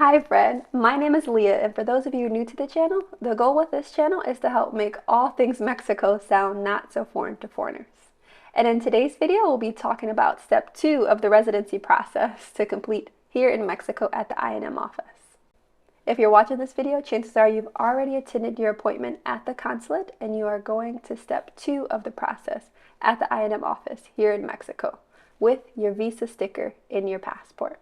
Hi friend, my name is Leah, and for those of you new to the channel, the goal with this channel is to help make all things Mexico sound not so foreign to foreigners. And in today's video, we'll be talking about step 2 of the residency process to complete here in Mexico at the INM office. If you're watching this video, chances are you've already attended your appointment at the consulate and you are going to step 2 of the process at the INM office here in Mexico with your visa sticker in your passport.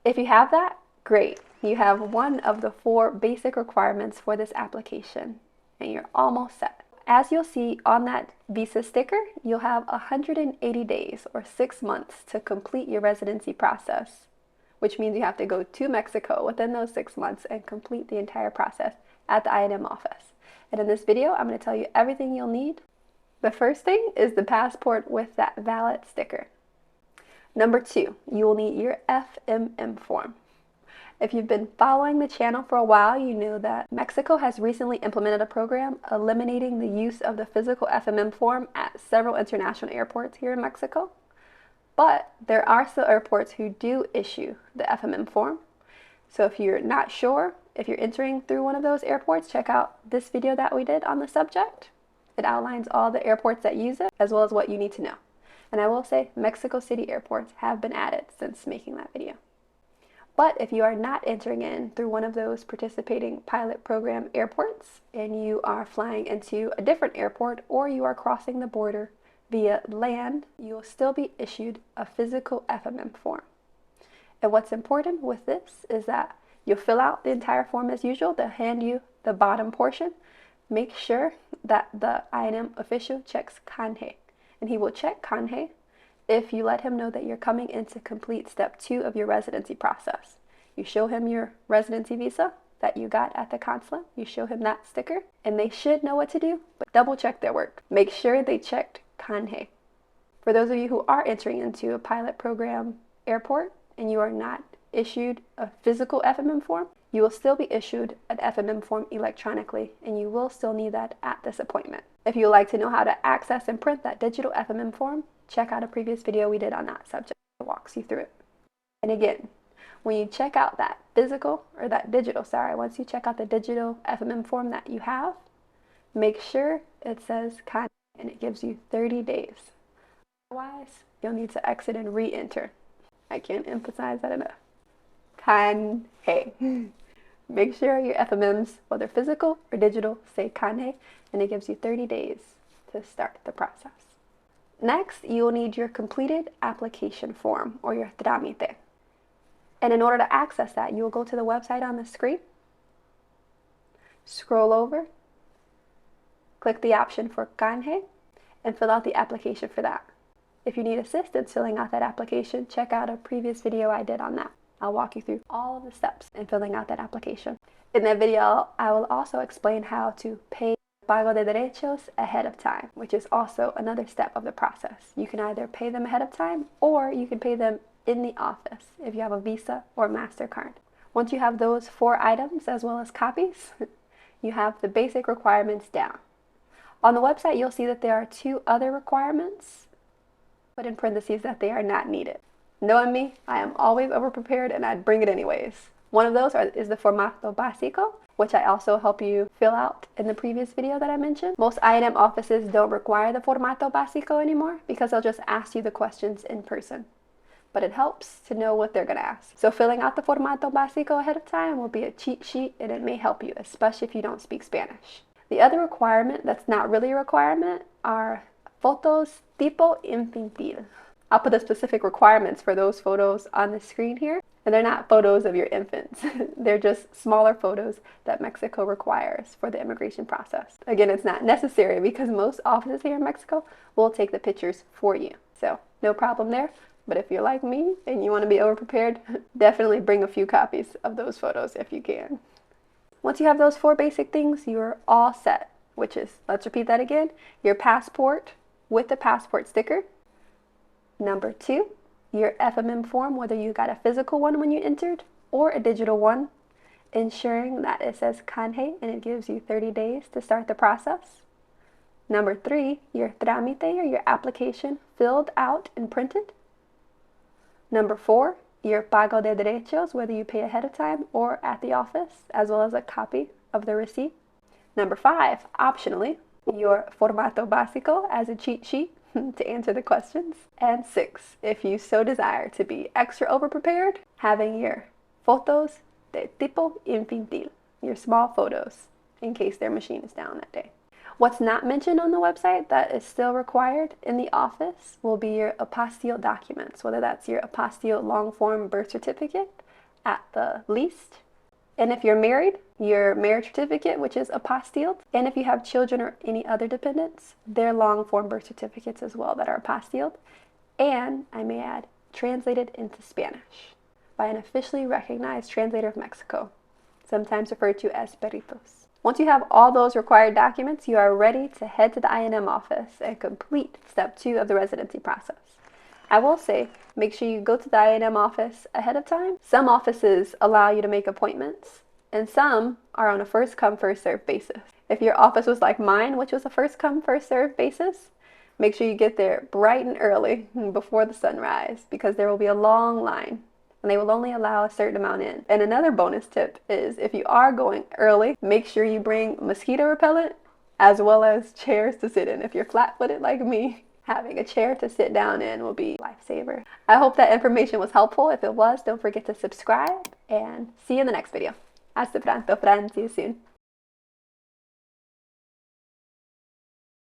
If you have that, great. You have one of the 4 basic requirements for this application and you're almost set. As you'll see on that visa sticker, you'll have 180 days or 6 months to complete your residency process, which means you have to go to Mexico within those 6 months and complete the entire process at the INM office. And in this video, I'm going to tell you everything you'll need. The first thing is the passport with that valid sticker. Number 2, you will need your FMM form. If you've been following the channel for a while, you know that Mexico has recently implemented a program eliminating the use of the physical FMM form at several international airports here in Mexico. But there are still airports who do issue the FMM form. So if you're not sure, if you're entering through one of those airports, check out this video that we did on the subject. It outlines all the airports that use it, as well as what you need to know. And I will say Mexico City airports have been added since making that video. But if you are not entering in through one of those participating pilot program airports and you are flying into a different airport or you are crossing the border via land, you will still be issued a physical FMM form. And what's important with this is that you'll fill out the entire form as usual. They'll hand you the bottom portion. Make sure that the INM official checks canje, and he will check canje if you let him know that you're coming in to complete step 2 of your residency process. You show him your residency visa that you got at the consulate, you show him that sticker, and they should know what to do, but double check their work. Make sure they checked canje. For those of you who are entering into a pilot program airport and you are not issued a physical FMM form, you will still be issued an FMM form electronically, and you will still need that at this appointment. If you would like to know how to access and print that digital FMM form, check out a previous video we did on that subject that walks you through it. And again, when you check out that once you check out the digital FMM form that you have, make sure it says canje and it gives you 30 days. Otherwise, you'll need to exit and re-enter. I can't emphasize that enough. Canje. Make sure your FMMs, whether physical or digital, say canje, and it gives you 30 days to start the process. Next, you will need your completed application form or your trámite. And in order to access that, you will go to the website on the screen, scroll over, click the option for canje, and fill out the application for that. If you need assistance filling out that application, check out a previous video I did on that. I'll walk you through all of the steps in filling out that application. In that video, I will also explain how to pay pago de derechos ahead of time, which is also another step of the process. You can either pay them ahead of time or you can pay them in the office if you have a Visa or MasterCard. Once you have those 4 items as well as copies, you have the basic requirements down. On the website, you'll see that there are 2 other requirements, but in parentheses that they are not needed. Knowing me, I am always overprepared and I'd bring it anyways. One of those is the formato básico, which I also help you fill out in the previous video that I mentioned. Most INM offices don't require the formato básico anymore because they'll just ask you the questions in person. But it helps to know what they're going to ask. So filling out the formato básico ahead of time will be a cheat sheet and it may help you, especially if you don't speak Spanish. The other requirement that's not really a requirement are fotos tipo infantil. I'll put the specific requirements for those photos on the screen here. And they're not photos of your infants. They're just smaller photos that Mexico requires for the immigration process. Again, it's not necessary because most offices here in Mexico will take the pictures for you. So no problem there. But if you're like me and you want to be over-prepared, definitely bring a few copies of those photos if you can. Once you have those 4 basic things, you're all set, which is, let's repeat that again, your passport with the passport sticker. Number 2, your FMM form, whether you got a physical one when you entered or a digital one, ensuring that it says canje and it gives you 30 days to start the process. Number 3, your trámite or your application filled out and printed. Number 4, your pago de derechos, whether you pay ahead of time or at the office, as well as a copy of the receipt. Number 5, optionally, your formato básico as a cheat sheet to answer the questions. And 6, if you so desire to be extra over-prepared, having your fotos de tipo infantil, your small photos, in case their machine is down that day. What's not mentioned on the website that is still required in the office will be your apostille documents, whether that's your apostille long-form birth certificate at the least. And if you're married, your marriage certificate, which is apostilled. And if you have children or any other dependents, their long-form birth certificates as well that are apostilled. And, I may add, translated into Spanish by an officially recognized translator of Mexico, sometimes referred to as peritos. Once you have all those required documents, you are ready to head to the INM office and complete step 2 of the residency process. I will say, make sure you go to the INM office ahead of time. Some offices allow you to make appointments, and some are on a first come, first served basis. If your office was like mine, which was a first come, first served basis, make sure you get there bright and early before the sunrise, because there will be a long line and they will only allow a certain amount in. And another bonus tip is, if you are going early, make sure you bring mosquito repellent as well as chairs to sit in. If you're flat-footed like me, having a chair to sit down in will be a lifesaver. I hope that information was helpful. If it was, don't forget to subscribe, and see you in the next video. Hasta pronto, friends. See you soon.